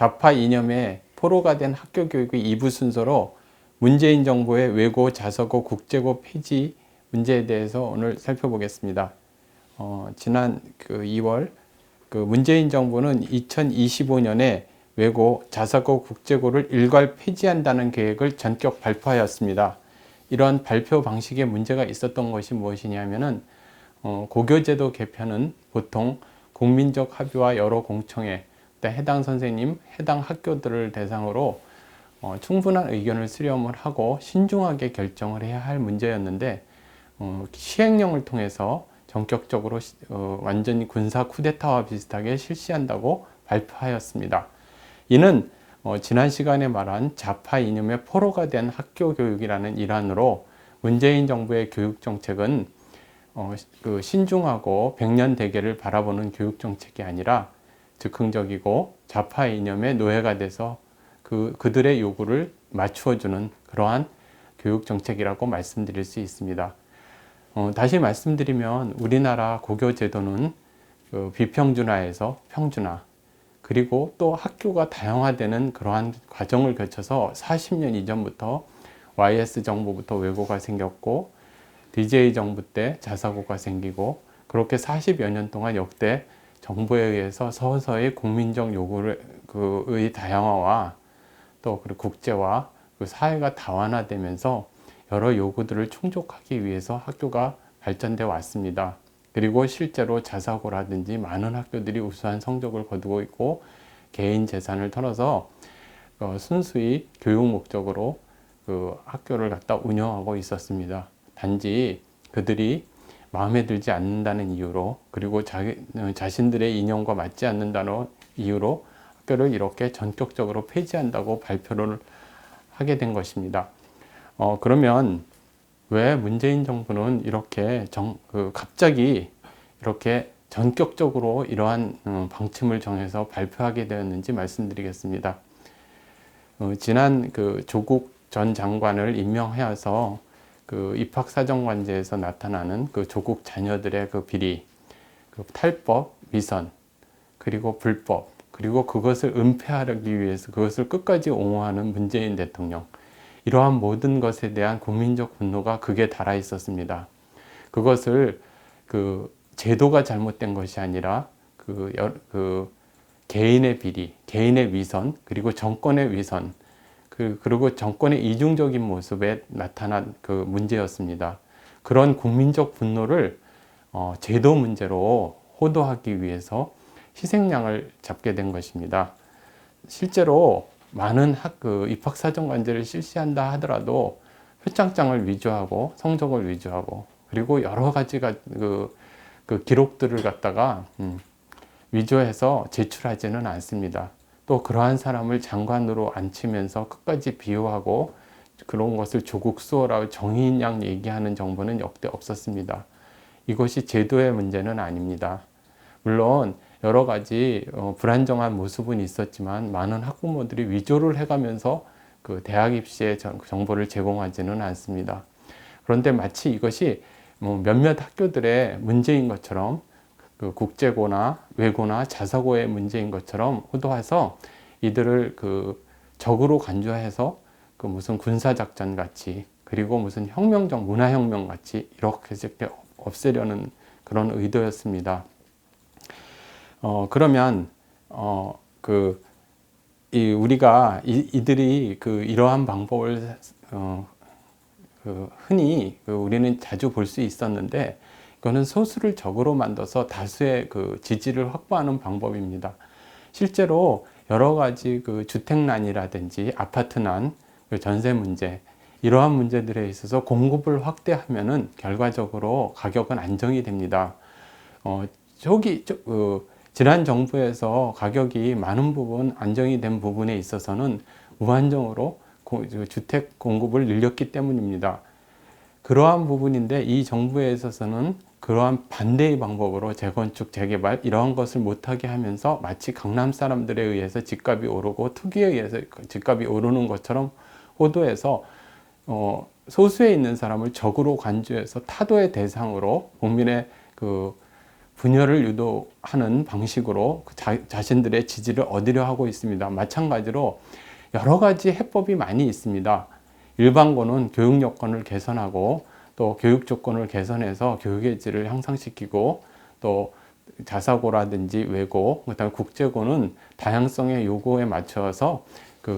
좌파 이념의 포로가 된 학교 교육의 2부 순서로 문재인 정부의 외고, 자사고, 국제고 폐지 문제에 대해서 오늘 살펴보겠습니다. 지난 2월 문재인 정부는 2025년에 외고, 자사고, 국제고를 일괄 폐지한다는 계획을 전격 발표하였습니다. 이런 발표 방식에 문제가 있었던 것이 무엇이냐면은 고교제도 개편은 보통 국민적 합의와 여러 공청회, 해당 선생님, 해당 학교들을 대상으로 충분한 의견을 수렴을 하고 신중하게 결정을 해야 할 문제였는데 시행령을 통해서 전격적으로 완전히 군사 쿠데타와 비슷하게 실시한다고 발표하였습니다. 이는 지난 시간에 말한 좌파 이념의 포로가 된 학교 교육이라는 일환으로 문재인 정부의 교육 정책은 신중하고 백년 대계를 바라보는 교육 정책이 아니라 즉흥적이고 좌파 이념의 노예가 돼서 그들의 요구를 맞추어주는 그러한 교육 정책이라고 말씀드릴 수 있습니다. 다시 말씀드리면 우리나라 고교 제도는 비평준화에서 평준화, 그리고 또 학교가 다양화되는 그러한 과정을 거쳐서 40년 이전부터 YS 정부부터 외고가 생겼고 DJ 정부 때 자사고가 생기고 그렇게 40여 년 동안 역대 정부에 의해서 서서히 국민적 요구의 다양화와 또 그리고 국제화, 사회가 다원화되면서 여러 요구들을 충족하기 위해서 학교가 발전되어 왔습니다. 그리고 실제로 자사고라든지 많은 학교들이 우수한 성적을 거두고 있고 개인 재산을 털어서 순수히 교육 목적으로 학교를 갖다 운영하고 있었습니다. 단지 그들이 마음에 들지 않는다는 이유로 그리고 자신들의 이념과 맞지 않는다는 이유로 학교를 이렇게 전격적으로 폐지한다고 발표를 하게 된 것입니다. 그러면 왜 문재인 정부는 이렇게 갑자기 이렇게 전격적으로 이러한 방침을 정해서 발표하게 되었는지 말씀드리겠습니다. 지난 조국 전 장관을 임명하여서 입학사정관제에서 나타나는 조국 자녀들의 비리, 탈법, 위선, 그리고 불법, 그리고 그것을 은폐하기 위해서 그것을 끝까지 옹호하는 문재인 대통령, 이러한 모든 것에 대한 국민적 분노가 극에 달하 있었습니다. 그것을 제도가 잘못된 것이 아니라 개인의 비리, 개인의 위선, 그리고 정권의 위선, 그리고 정권의 이중적인 모습에 나타난 문제였습니다. 그런 국민적 분노를 제도 문제로 호도하기 위해서 희생양을 잡게 된 것입니다. 실제로 많은 입학사정관제를 실시한다 하더라도 표창장을 위조하고 성적을 위조하고 그리고 여러 가지가 기록들을 갖다가 위조해서 제출하지는 않습니다. 또 그러한 사람을 장관으로 앉히면서 끝까지 비호하고 그런 것을 조국 수호라고 정의인 양 얘기하는 정부는 역대 없었습니다. 이것이 제도의 문제는 아닙니다. 물론 여러 가지 불안정한 모습은 있었지만 많은 학부모들이 위조를 해가면서 대학 입시의 정보를 제공하지는 않습니다. 그런데 마치 이것이 몇몇 학교들의 문제인 것처럼 국제고나 외고나 자사고의 문제인 것처럼 호도해서 이들을 적으로 간주해서 무슨 군사작전 같이 그리고 무슨 혁명적 문화혁명 같이 이렇게 없애려는 그런 의도였습니다. 그러면 우리가 이들이 이러한 방법을 흔히 우리는 자주 볼 수 있었는데 이거는 소수를 적으로 만들어서 다수의 지지를 확보하는 방법입니다. 실제로 여러 가지 주택난이라든지 아파트난, 전세 문제 이러한 문제들에 있어서 공급을 확대하면은 결과적으로 가격은 안정이 됩니다. 지난 정부에서 가격이 많은 부분 안정이 된 부분에 있어서는 무한정으로 주택 공급을 늘렸기 때문입니다. 그러한 부분인데 이 정부에 있어서는 그러한 반대의 방법으로 재건축, 재개발 이러한 것을 못하게 하면서 마치 강남 사람들에 의해서 집값이 오르고 투기에 의해서 집값이 오르는 것처럼 호도해서 소수에 있는 사람을 적으로 간주해서 타도의 대상으로 국민의 분열을 유도하는 방식으로 자신들의 지지를 얻으려 하고 있습니다. 마찬가지로 여러 가지 해법이 많이 있습니다. 일반고는 교육 여건을 개선하고 또 교육 조건을 개선해서 교육의 질을 향상시키고 또 자사고라든지 외고, 그다음에 국제고는 다양성의 요구에 맞춰서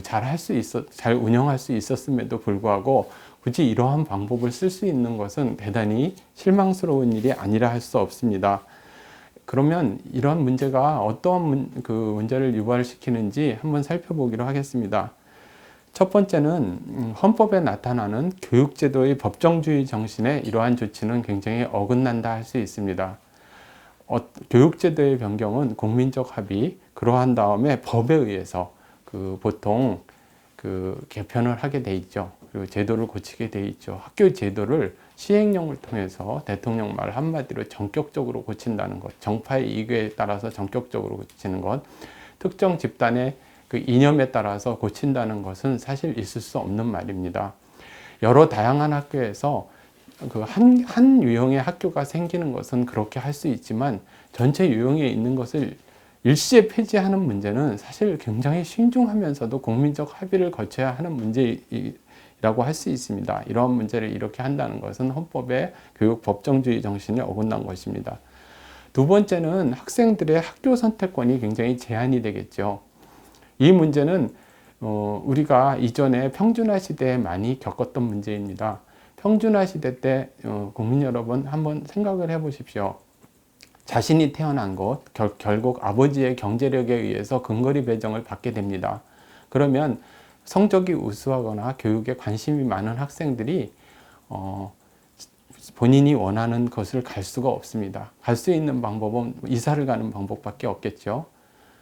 잘 운영할 수 있었음에도 불구하고 굳이 이러한 방법을 쓸 수 있는 것은 대단히 실망스러운 일이 아니라 할 수 없습니다. 그러면 이런 문제가 어떠한 문제를 유발시키는지 한번 살펴보기로 하겠습니다. 첫 번째는 헌법에 나타나는 교육제도의 법정주의 정신에 이러한 조치는 굉장히 어긋난다 할 수 있습니다. 교육제도의 변경은 국민적 합의, 그러한 다음에 법에 의해서 보통 개편을 하게 돼 있죠. 그리고 제도를 고치게 돼 있죠. 학교 제도를 시행령을 통해서 대통령 말 한마디로 전격적으로 고친다는 것, 정파의 이익에 따라서 전격적으로 고치는 것, 특정 집단의 이념에 따라서 고친다는 것은 사실 있을 수 없는 말입니다. 여러 다양한 학교에서 한 유형의 학교가 생기는 것은 그렇게 할 수 있지만 전체 유형에 있는 것을 일시에 폐지하는 문제는 사실 굉장히 신중하면서도 국민적 합의를 거쳐야 하는 문제라고 할 수 있습니다. 이러한 문제를 이렇게 한다는 것은 헌법의 교육 법정주의 정신에 어긋난 것입니다. 두 번째는 학생들의 학교 선택권이 굉장히 제한이 되겠죠. 이 문제는 우리가 이전에 평준화 시대에 많이 겪었던 문제입니다. 평준화 시대 때 국민 여러분 한번 생각을 해 보십시오. 자신이 태어난 곳, 결국 아버지의 경제력에 의해서 근거리 배정을 받게 됩니다. 그러면 성적이 우수하거나 교육에 관심이 많은 학생들이 본인이 원하는 것을 갈 수가 없습니다. 갈 수 있는 방법은 이사를 가는 방법밖에 없겠죠.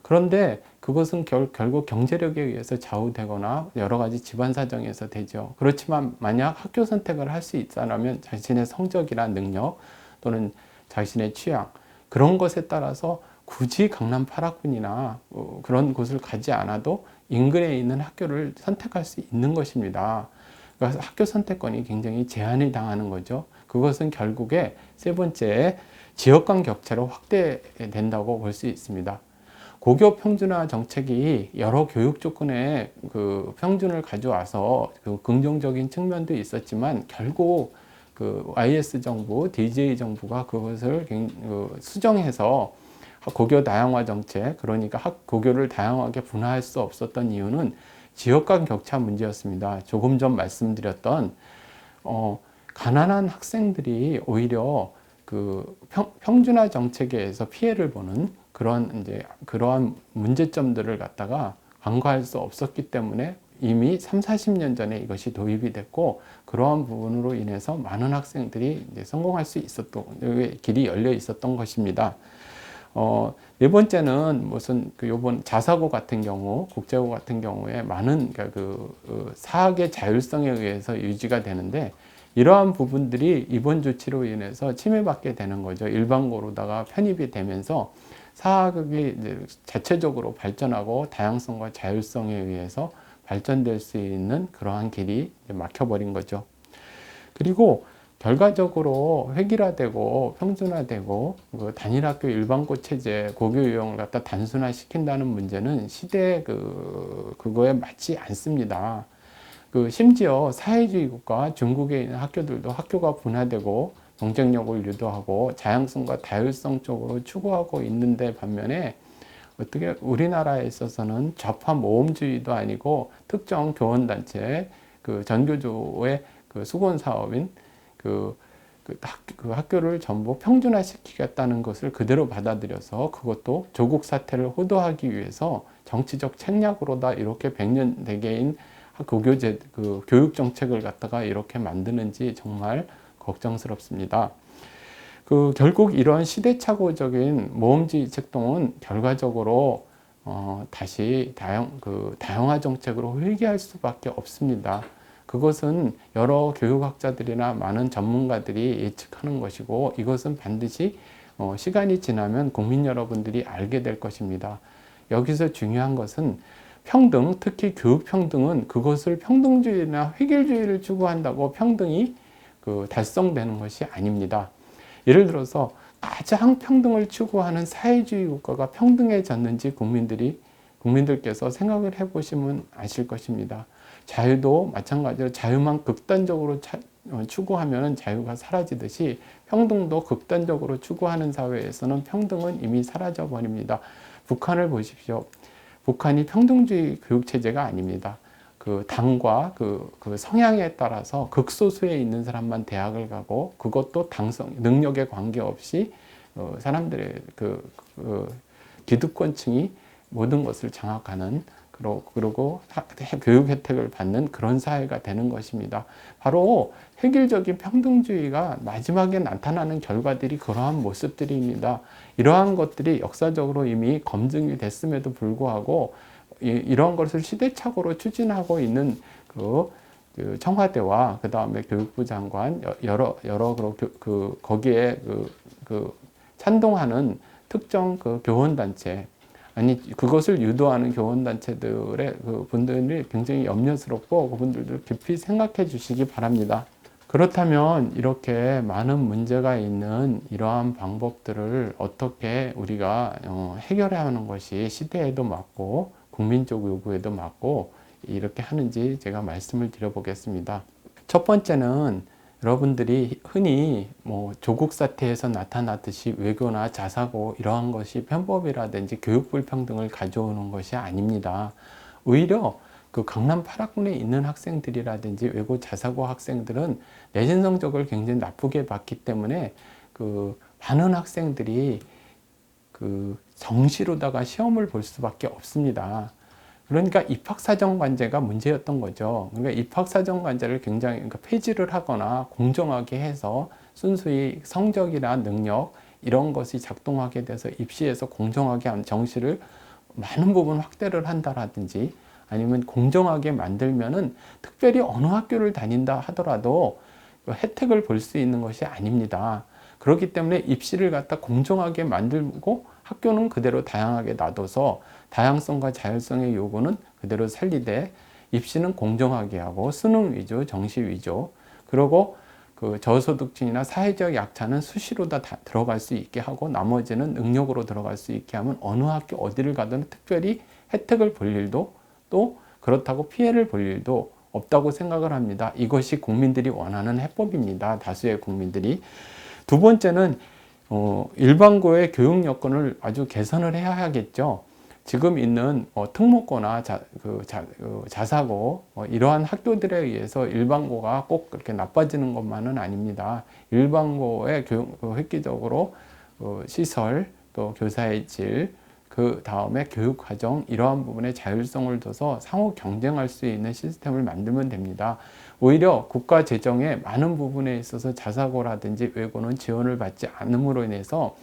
그런데 그것은 결국 경제력에 의해서 좌우되거나 여러 가지 집안 사정에서 되죠. 그렇지만 만약 학교 선택을 할 수 있다면 자신의 성적이나 능력 또는 자신의 취향, 그런 것에 따라서 굳이 강남 8학군이나 그런 곳을 가지 않아도 인근에 있는 학교를 선택할 수 있는 것입니다. 그래서 학교 선택권이 굉장히 제한이 당하는 거죠. 그것은 결국에 세 번째, 지역 간 격차로 확대된다고 볼 수 있습니다. 고교 평준화 정책이 여러 교육 조건에 평준을 가져와서 긍정적인 측면도 있었지만 결국 YS 정부, DJ 정부가 그것을 수정해서 고교 다양화 정책, 그러니까 고교를 다양하게 분화할 수 없었던 이유는 지역 간 격차 문제였습니다. 조금 전 말씀드렸던 가난한 학생들이 오히려 평준화 정책에 의해서 피해를 보는 그러한 문제점들을 갖다가 간과할 수 없었기 때문에 이미 30-40년 전에 이것이 도입이 됐고, 그러한 부분으로 인해서 많은 학생들이 성공할 수 있었던 길이 열려 있었던 것입니다. 네 번째는 요번 자사고 같은 경우, 국제고 같은 경우에 많은 사학의 자율성에 의해서 유지가 되는데, 이러한 부분들이 이번 조치로 인해서 침해받게 되는 거죠. 일반고로다가 편입이 되면서 사학이 자체적으로 발전하고 다양성과 자율성에 의해서 발전될 수 있는 그러한 길이 막혀버린 거죠. 그리고 결과적으로 획일화되고 평준화되고 단일학교 일반고 체제 고교 유형을 갖다 단순화시킨다는 문제는 시대에 그거에 맞지 않습니다. 심지어 사회주의 국가 중국에 있는 학교들도 학교가 분화되고 경쟁력을 유도하고 다양성과 다율성 쪽으로 추구하고 있는데 반면에 어떻게 우리나라에 있어서는 좌파 모험주의도 아니고 특정 교원단체 전교조의 수건 사업인 학교를 전부 평준화시키겠다는 것을 그대로 받아들여서 그것도 조국 사태를 호도하기 위해서 정치적 책략으로다 이렇게 100년 대계인 교육 정책을 갖다가 이렇게 만드는지 정말 걱정스럽습니다. 결국 이런 시대착오적인 모험주의 책동은 결과적으로 다시 다양화 정책으로 회귀할 수밖에 없습니다. 그것은 여러 교육학자들이나 많은 전문가들이 예측하는 것이고, 이것은 반드시 시간이 지나면 국민 여러분들이 알게 될 것입니다. 여기서 중요한 것은 평등, 특히 교육 평등은 그것을 평등주의나 획일주의를 추구한다고 평등이 달성되는 것이 아닙니다. 예를 들어서 가장 평등을 추구하는 사회주의 국가가 평등해졌는지 국민들께서 생각을 해보시면 아실 것입니다. 자유도 마찬가지로 자유만 극단적으로 추구하면 자유가 사라지듯이 평등도 극단적으로 추구하는 사회에서는 평등은 이미 사라져 버립니다. 북한을 보십시오. 북한이 평등주의 교육체제가 아닙니다. 그 당과 그 성향에 따라서 극소수에 있는 사람만 대학을 가고, 그것도 능력에 관계없이 사람들의 기득권층이 모든 것을 장악하는, 그리고 교육 혜택을 받는 그런 사회가 되는 것입니다. 바로 획일적인 평등주의가 마지막에 나타나는 결과들이 그러한 모습들입니다. 이러한 것들이 역사적으로 이미 검증이 됐음에도 불구하고 이러한 것을 시대착오로 추진하고 있는 청와대와 그 다음에 교육부 장관 여러 거기에 찬동하는 특정 교원단체, 아니 그것을 유도하는 교원단체들의 분들이 굉장히 염려스럽고, 그분들도 깊이 생각해 주시기 바랍니다. 그렇다면 이렇게 많은 문제가 있는 이러한 방법들을 어떻게 우리가 해결해야 하는 것이 시대에도 맞고 국민적 요구에도 맞고 이렇게 하는지 제가 말씀을 드려보겠습니다. 첫 번째는 여러분들이 흔히 조국 사태에서 나타났듯이 외교나 자사고 이러한 것이 편법이라든지 교육 불평등을 가져오는 것이 아닙니다. 오히려 그 강남 8학군에 있는 학생들이라든지 외고 자사고 학생들은 내신 성적을 굉장히 나쁘게 봤기 때문에 많은 학생들이 정시로다가 시험을 볼 수밖에 없습니다. 그러니까 입학사정관제가 문제였던 거죠. 그러니까 입학사정관제를 굉장히 폐지를 하거나 공정하게 해서 순수히 성적이나 능력 이런 것이 작동하게 돼서 입시에서 공정하게 한 정시를 많은 부분 확대를 한다라든지, 아니면 공정하게 만들면은 특별히 어느 학교를 다닌다 하더라도 혜택을 볼 수 있는 것이 아닙니다. 그렇기 때문에 입시를 갖다 공정하게 만들고 학교는 그대로 다양하게 놔둬서 다양성과 자율성의 요구는 그대로 살리되, 입시는 공정하게 하고 수능 위주, 정시 위주, 그리고 저소득층이나 사회적 약자는 수시로 다 들어갈 수 있게 하고 나머지는 능력으로 들어갈 수 있게 하면 어느 학교 어디를 가든 특별히 혜택을 볼 일도, 또 그렇다고 피해를 볼 일도 없다고 생각을 합니다. 이것이 국민들이 원하는 해법입니다. 다수의 국민들이. 두 번째는 일반고의 교육 여건을 아주 개선을 해야 하겠죠. 지금 있는 특목고나 자사고 이러한 학교들에 의해서 일반고가 꼭 그렇게 나빠지는 것만은 아닙니다. 일반고의 획기적으로 시설, 또 교사의 질, 그 다음에 교육과정 이러한 부분에 자율성을 둬서 상호 경쟁할 수 있는 시스템을 만들면 됩니다. 오히려 국가 재정의 많은 부분에 있어서 자사고라든지 외고는 지원을 받지 않음으로 인해서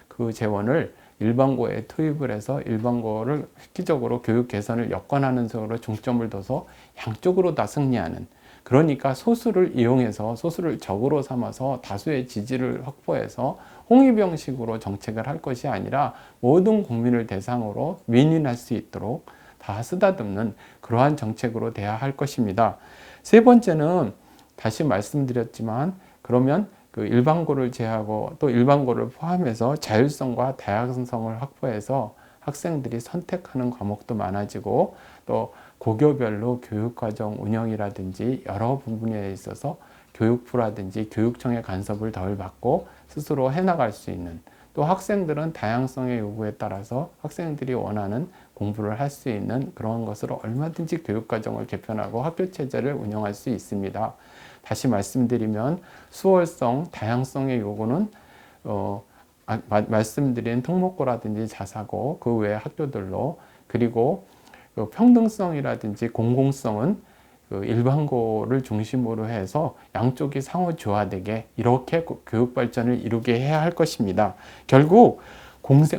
그 재원을 일반고에 투입을 해서 일반고를 획기적으로 교육 개선을 여건하는 식으로 중점을 둬서 양쪽으로 다 승리하는, 그러니까 소수를 이용해서 소수를 적으로 삼아서 다수의 지지를 확보해서 홍위병식으로 정책을 할 것이 아니라 모든 국민을 대상으로 윈윈할 수 있도록 다 쓰다듬는 그러한 정책으로 돼야 할 것입니다. 세 번째는 다시 말씀드렸지만, 그러면 일반고를 제하고 또 일반고를 포함해서 자율성과 다양성을 확보해서 학생들이 선택하는 과목도 많아지고, 또 고교별로 교육과정 운영이라든지 여러 부분에 있어서 교육부라든지 교육청의 간섭을 덜 받고 스스로 해나갈 수 있는, 또 학생들은 다양성의 요구에 따라서 학생들이 원하는 공부를 할 수 있는 그런 것으로 얼마든지 교육과정을 개편하고 학교체제를 운영할 수 있습니다. 다시 말씀드리면 수월성, 다양성의 요구는 말씀드린 특목고라든지 자사고 그 외의 학교들로, 그리고 평등성이라든지 공공성은 일반고를 중심으로 해서 양쪽이 상호 조화되게 이렇게 교육 발전을 이루게 해야 할 것입니다. 결국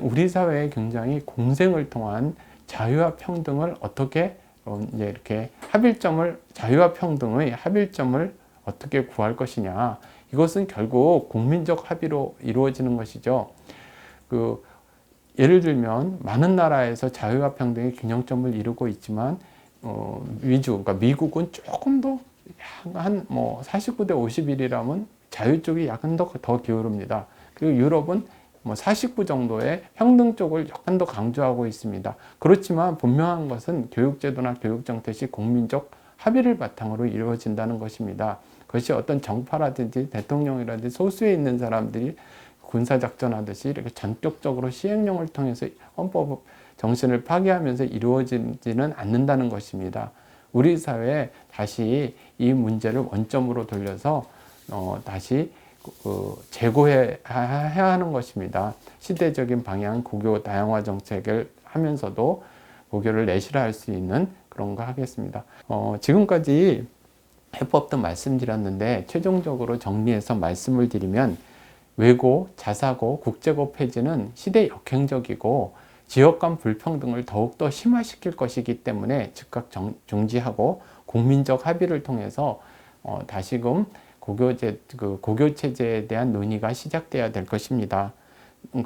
우리 사회에 굉장히 공생을 통한 자유와 평등을 어떻게 이렇게 자유와 평등의 합일점을 어떻게 구할 것이냐, 이것은 결국 국민적 합의로 이루어지는 것이죠. 예를 들면 많은 나라에서 자유와 평등의 균형점을 이루고 있지만 그러니까 미국은 조금 더 한 49대 51이라면 자유 쪽이 약간 더 기울습니다. 그리고 유럽은 뭐 49 정도의 평등 쪽을 약간 더 강조하고 있습니다. 그렇지만 분명한 것은 교육제도나 교육정책이 국민적 합의를 바탕으로 이루어진다는 것입니다. 그것이 어떤 정파라든지 대통령이라든지 소수에 있는 사람들이 군사작전하듯이 이렇게 전격적으로 시행령을 통해서 헌법 정신을 파괴하면서 이루어지지는 않는다는 것입니다. 우리 사회에 다시 이 문제를 원점으로 돌려서 다시 재고해야 하는 것입니다. 시대적인 방향, 고교 다양화 정책을 하면서도 고교를 내실화할 수 있는 그런 거 하겠습니다. 지금까지 해법도 말씀드렸는데 최종적으로 정리해서 말씀을 드리면 외고, 자사고, 국제고 폐지는 시대 역행적이고 지역 간 불평등을 더욱더 심화시킬 것이기 때문에 즉각 중지하고 국민적 합의를 통해서 다시금 고교 체제에 대한 논의가 시작돼야 될 것입니다.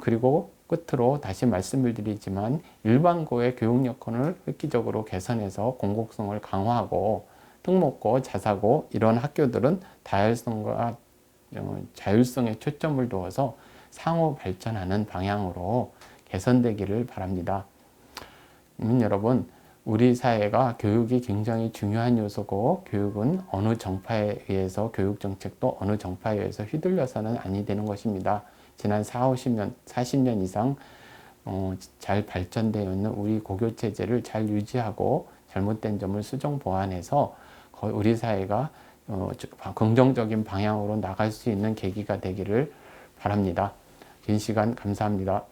그리고 끝으로 다시 말씀을 드리지만 일반고의 교육 여건을 획기적으로 개선해서 공공성을 강화하고 특목고, 자사고 이런 학교들은 다양성과 자율성에 초점을 두어서 상호 발전하는 방향으로 개선되기를 바랍니다. 여러분, 우리 사회가 교육이 굉장히 중요한 요소고 교육은 어느 정파에 의해서 교육 정책도 어느 정파에 의해서 휘둘려서는 아니 되는 것입니다. 지난 40년 이상 잘 발전되어 있는 우리 고교 체제를 잘 유지하고 잘못된 점을 수정 보완해서 우리 사회가 긍정적인 방향으로 나갈 수 있는 계기가 되기를 바랍니다. 긴 시간 감사합니다.